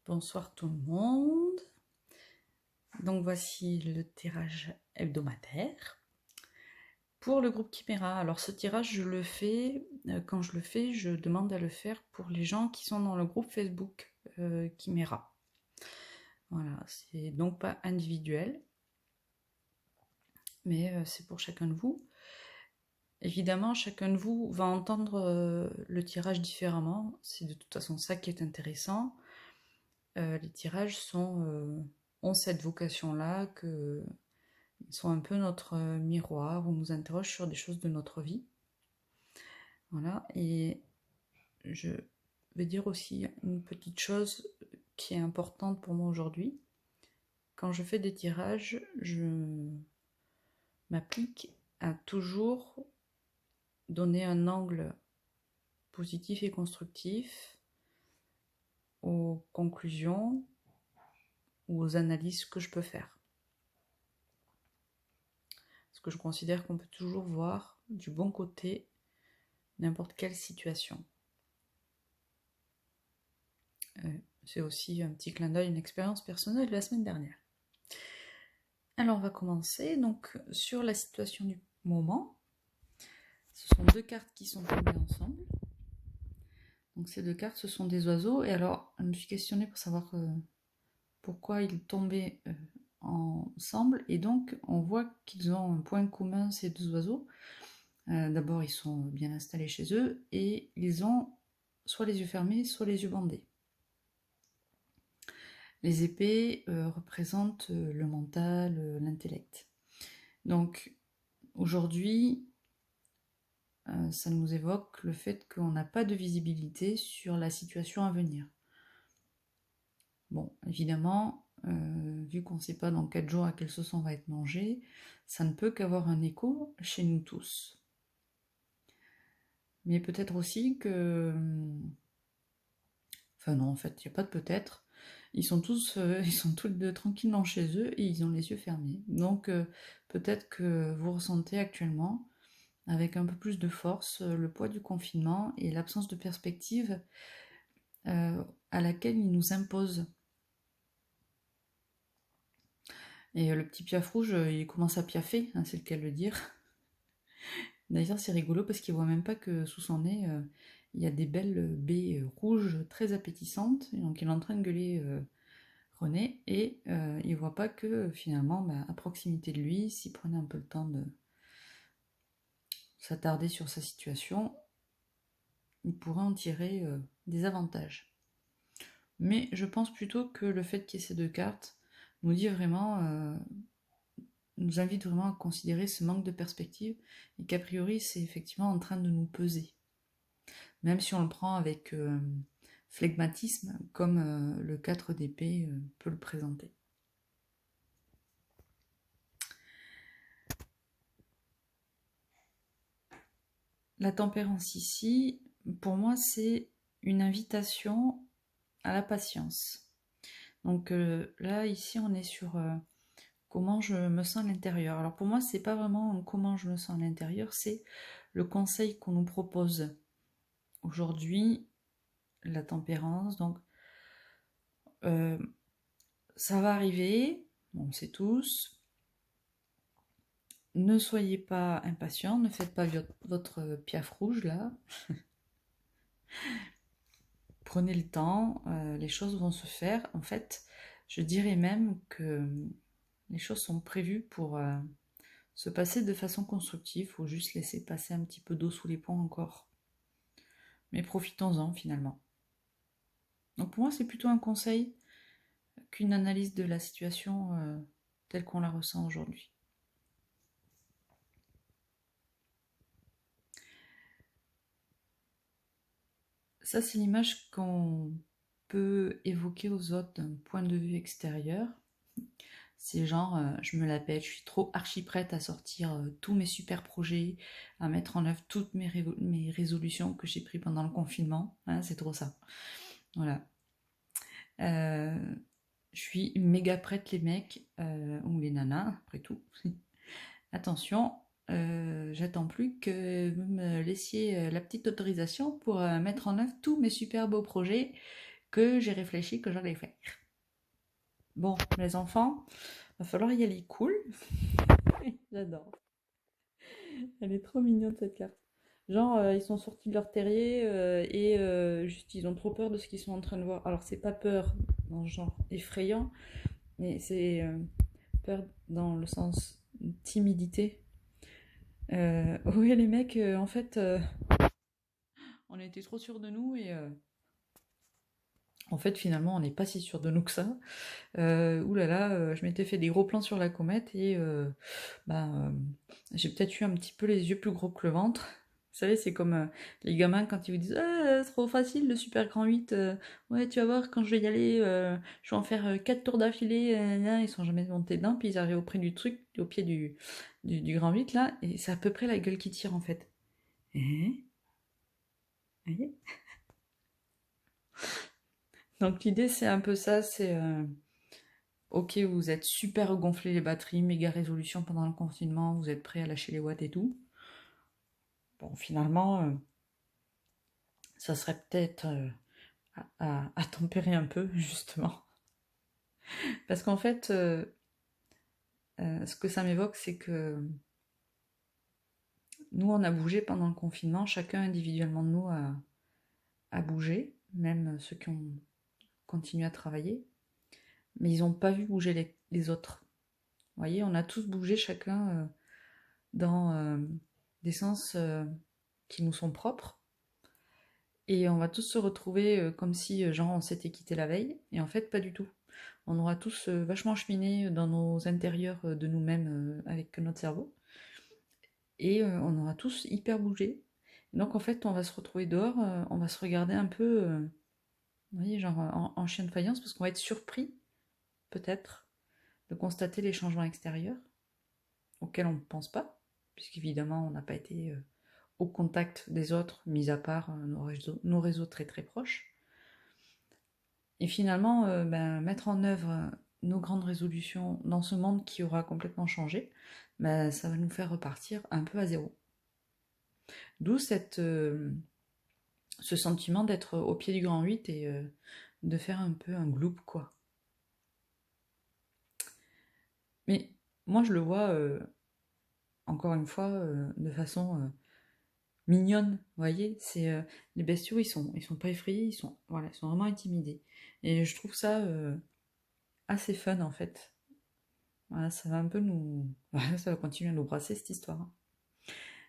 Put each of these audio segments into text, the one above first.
Bonsoir tout le monde. Donc voici le tirage hebdomadaire pour le groupe Chimera. Alors ce tirage, je le fais, quand je le fais, je demande à le faire pour les gens qui sont dans le groupe Facebook Chimera. Voilà, c'est donc pas individuel, mais c'est pour chacun de vous. Évidemment, chacun de vous va entendre le tirage différemment. C'est de toute façon ça qui est intéressant. Les tirages ont cette vocation-là, qu'ils sont un peu notre miroir, ou nous interrogent sur des choses de notre vie. Voilà, et je vais dire aussi une petite chose qui est importante pour moi aujourd'hui. Quand je fais des tirages, je m'applique à toujours donner un angle positif et constructif aux conclusions ou aux analyses que je peux faire. Parce que je considère qu'on peut toujours voir du bon côté n'importe quelle situation. C'est aussi un petit clin d'œil, une expérience personnelle de la semaine dernière. Alors on va commencer donc sur la situation du moment. Ce sont deux cartes qui sont tombées ensemble. Donc ces deux cartes, ce sont des oiseaux. Et alors, je me suis questionnée pour savoir pourquoi ils tombaient ensemble. Et donc, on voit qu'ils ont un point commun, ces deux oiseaux. D'abord, ils sont bien installés chez eux et ils ont soit les yeux fermés, soit les yeux bandés. Les épées représentent le mental, l'intellect. Donc, aujourd'hui, ça nous évoque le fait qu'on n'a pas de visibilité sur la situation à venir. Bon, évidemment, vu qu'on ne sait pas dans 4 jours à quelle sauce on va être mangé, ça ne peut qu'avoir un écho chez nous tous. Mais peut-être aussi que... Enfin non, en fait, il n'y a pas de peut-être. Ils sont tous les deux tranquillement chez eux et ils ont les yeux fermés. Donc peut-être que vous ressentez actuellement, avec un peu plus de force, le poids du confinement et l'absence de perspective à laquelle il nous impose. Et le petit piaf rouge, il commence à piaffer, hein, c'est le cas de le dire. D'ailleurs, c'est rigolo parce qu'il voit même pas que sous son nez, il y a des belles baies rouges très appétissantes. Et donc il est en train de gueuler René et il voit pas que finalement, à proximité de lui, s'il prenait un peu le temps de s'attarder sur sa situation, il pourrait en tirer des avantages. Mais je pense plutôt que le fait qu'il y ait ces deux cartes nous dit vraiment, nous invite vraiment à considérer ce manque de perspective et qu'a priori c'est effectivement en train de nous peser. Même si on le prend avec flegmatisme, comme le 4 d'épée peut le présenter. La tempérance ici, pour moi, c'est une invitation à la patience. Donc là, ici, on est sur comment je me sens à l'intérieur. Alors pour moi, c'est pas vraiment comment je me sens à l'intérieur, c'est le conseil qu'on nous propose aujourd'hui, la tempérance. Donc ça va arriver, on sait tous. Ne soyez pas impatients, ne faites pas votre piaf rouge là. Prenez le temps, les choses vont se faire. En fait, je dirais même que les choses sont prévues pour se passer de façon constructive. Il faut juste laisser passer un petit peu d'eau sous les ponts encore. Mais profitons-en finalement. Donc pour moi, c'est plutôt un conseil qu'une analyse de la situation telle qu'on la ressent aujourd'hui. Ça, c'est l'image qu'on peut évoquer aux autres d'un point de vue extérieur. C'est genre, je me la pète, je suis trop archi prête à sortir tous mes super projets, à mettre en œuvre toutes mes résolutions que j'ai prises pendant le confinement. Hein, c'est trop ça. Voilà. Je suis méga prête les mecs, ou les nanas, après tout. Attention, j'attends plus que vous me laissiez la petite autorisation pour mettre en œuvre tous mes super beaux projets que j'ai réfléchi que j'allais faire. Bon, les enfants, va falloir y aller cool. J'adore. Elle est trop mignonne cette carte. Genre, ils sont sortis de leur terrier et juste ils ont trop peur de ce qu'ils sont en train de voir. Alors, c'est pas peur dans le genre effrayant, mais c'est peur dans le sens timidité. Oui, les mecs, en fait, on était trop sûrs de nous et en fait, finalement, on n'est pas si sûr de nous que ça. Ouh là là, je m'étais fait des gros plans sur la comète et j'ai peut-être eu un petit peu les yeux plus gros que le ventre. Vous savez, c'est comme les gamins quand ils vous disent ah, c'est trop facile le super grand 8. Ouais, tu vas voir, quand je vais y aller, je vais en faire 4 tours d'affilée. Ils sont jamais montés dedans, puis ils arrivent auprès du truc, au pied du grand 8 là, et c'est à peu près la gueule qui tire en fait. Vous voyez. Donc l'idée c'est un peu ça, c'est ok, vous êtes super gonflé les batteries, méga résolution pendant le confinement, vous êtes prêt à lâcher les watts et tout. Bon, finalement, ça serait peut-être à tempérer un peu, justement. Parce qu'en fait, ce que ça m'évoque, c'est que nous, on a bougé pendant le confinement, chacun individuellement de nous a bougé, même ceux qui ont continué à travailler, mais ils n'ont pas vu bouger les autres. Vous voyez, on a tous bougé chacun dans des sens qui nous sont propres. Et on va tous se retrouver comme si, genre, on s'était quitté la veille. Et en fait, pas du tout. On aura tous vachement cheminé dans nos intérieurs de nous-mêmes avec notre cerveau. Et on aura tous hyper bougé. Donc en fait, on va se retrouver dehors, on va se regarder un peu, vous voyez, genre en chien de faïence, parce qu'on va être surpris, peut-être, de constater les changements extérieurs auxquels on ne pense pas, puisqu'évidemment, on n'a pas été au contact des autres, mis à part nos réseaux très très proches. Et finalement, mettre en œuvre nos grandes résolutions dans ce monde qui aura complètement changé, ça va nous faire repartir un peu à zéro. D'où ce sentiment d'être au pied du grand 8 et de faire un peu un gloop, quoi. Mais moi, je le vois, encore une fois, de façon mignonne, vous voyez. Les bestiaux, ils sont pas effrayés, ils sont vraiment intimidés. Et je trouve ça assez fun, en fait. Voilà, ça va un peu nous... Voilà, ça va continuer à nous brasser, cette histoire.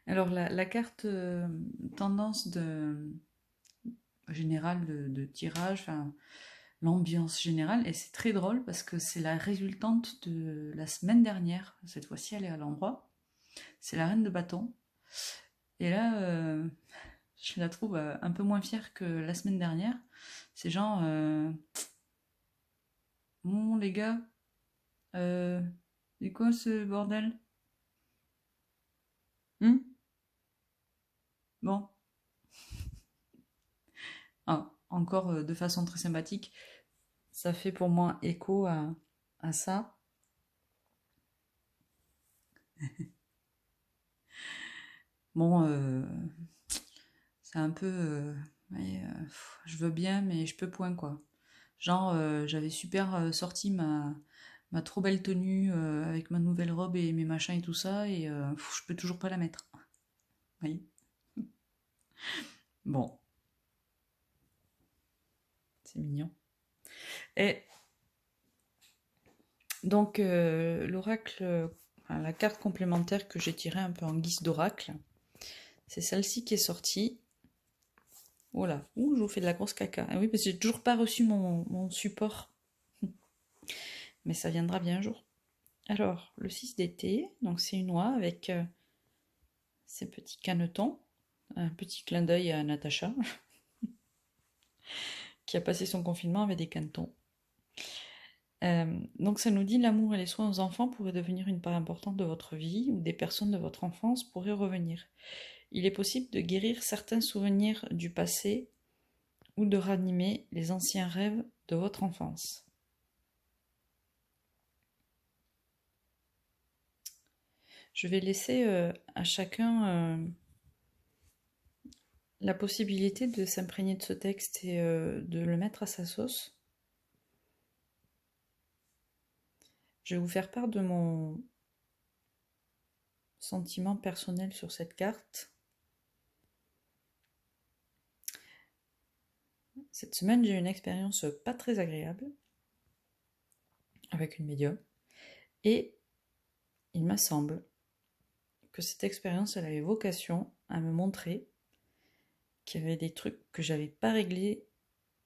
Alors, la carte tendance générale de tirage, enfin, l'ambiance générale, et c'est très drôle parce que c'est la résultante de la semaine dernière. Cette fois-ci, elle est à l'endroit. C'est la reine de bâton. Et là, je la trouve un peu moins fière que la semaine dernière. C'est genre, bon, les gars, c'est quoi ce bordel? Hmm. Bon, ah, encore de façon très sympathique, ça fait pour moi écho à ça. Bon, c'est un peu, ouais, je veux bien, mais je peux point, quoi. Genre, j'avais super sorti ma trop belle tenue avec ma nouvelle robe et mes machins et tout ça, et je peux toujours pas la mettre. Oui. Bon, c'est mignon. Et donc, la carte complémentaire que j'ai tirée un peu en guise d'oracle, c'est celle-ci qui est sortie. Voilà. Ouh, je vous fais de la grosse caca. Ah oui, parce que j'ai toujours pas reçu mon support. Mais ça viendra bien un jour. Alors, le 6 d'été, donc c'est une oie avec ses petits canetons. Un petit clin d'œil à Natacha, qui a passé son confinement avec des canetons. Donc ça nous dit l'amour et les soins aux enfants pourraient devenir une part importante de votre vie ou des personnes de votre enfance pourraient revenir. Il est possible de guérir certains souvenirs du passé ou de ranimer les anciens rêves de votre enfance. Je vais laisser à chacun la possibilité de s'imprégner de ce texte et de le mettre à sa sauce. Je vais vous faire part de mon sentiment personnel sur cette carte. Cette semaine, j'ai eu une expérience pas très agréable avec une médium. Et il me semble que cette expérience, elle avait vocation à me montrer qu'il y avait des trucs que j'avais pas réglés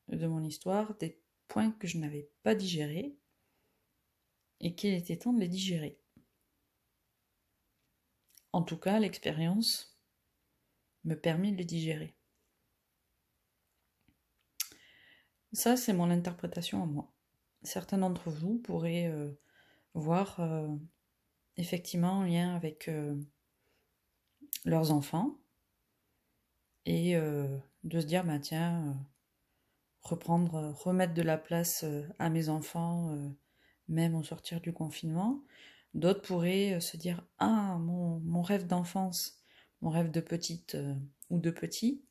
de mon histoire, des points que je n'avais pas digérés, et qu'il était temps de les digérer. En tout cas, l'expérience me permet de les digérer. Ça, c'est mon interprétation à moi. Certains d'entre vous pourraient voir effectivement en lien avec leurs enfants et de se dire, bah tiens, remettre de la place à mes enfants, même au sortir du confinement. D'autres pourraient se dire, ah, mon rêve d'enfance, mon rêve de petite ou de petit,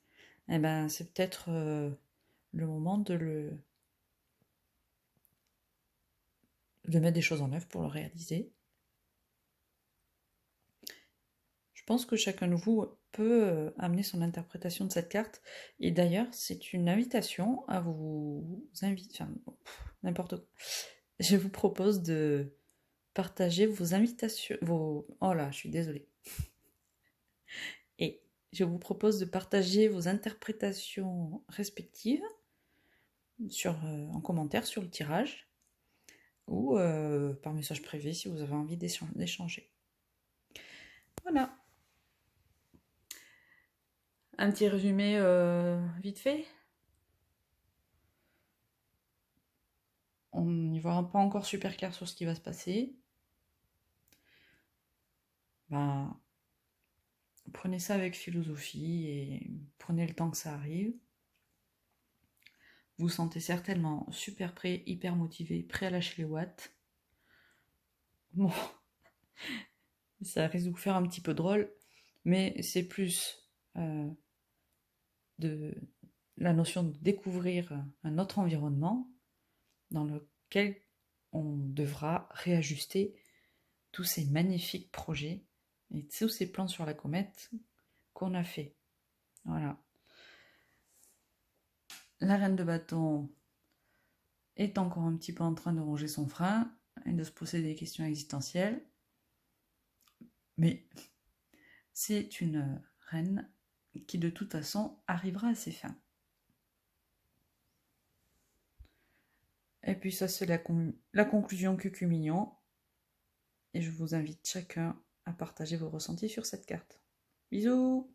eh ben, c'est peut-être le moment de mettre des choses en œuvre pour le réaliser. Je pense que chacun de vous peut amener son interprétation de cette carte. Et d'ailleurs, c'est une invitation à vous inviter. Enfin, n'importe quoi. Je vous propose de partager vos invitations. Oh là, je suis désolée. Et je vous propose de partager vos interprétations respectives en commentaire sur le tirage ou par message privé si vous avez envie d'échanger. Voilà. Un petit résumé vite fait. On n'y voit pas encore super clair sur ce qui va se passer. Ben, prenez ça avec philosophie et prenez le temps que ça arrive. Vous sentez certainement super prêt, hyper motivé, prêt à lâcher les watts. Bon, ça risque de vous faire un petit peu drôle, mais c'est plus de la notion de découvrir un autre environnement dans lequel on devra réajuster tous ces magnifiques projets et tous ces plans sur la comète qu'on a fait. Voilà. La reine de bâton est encore un petit peu en train de ronger son frein et de se poser des questions existentielles. Mais c'est une reine qui de toute façon arrivera à ses fins. Et puis ça c'est la conclusion cucu mignon. Et je vous invite chacun à partager vos ressentis sur cette carte. Bisous!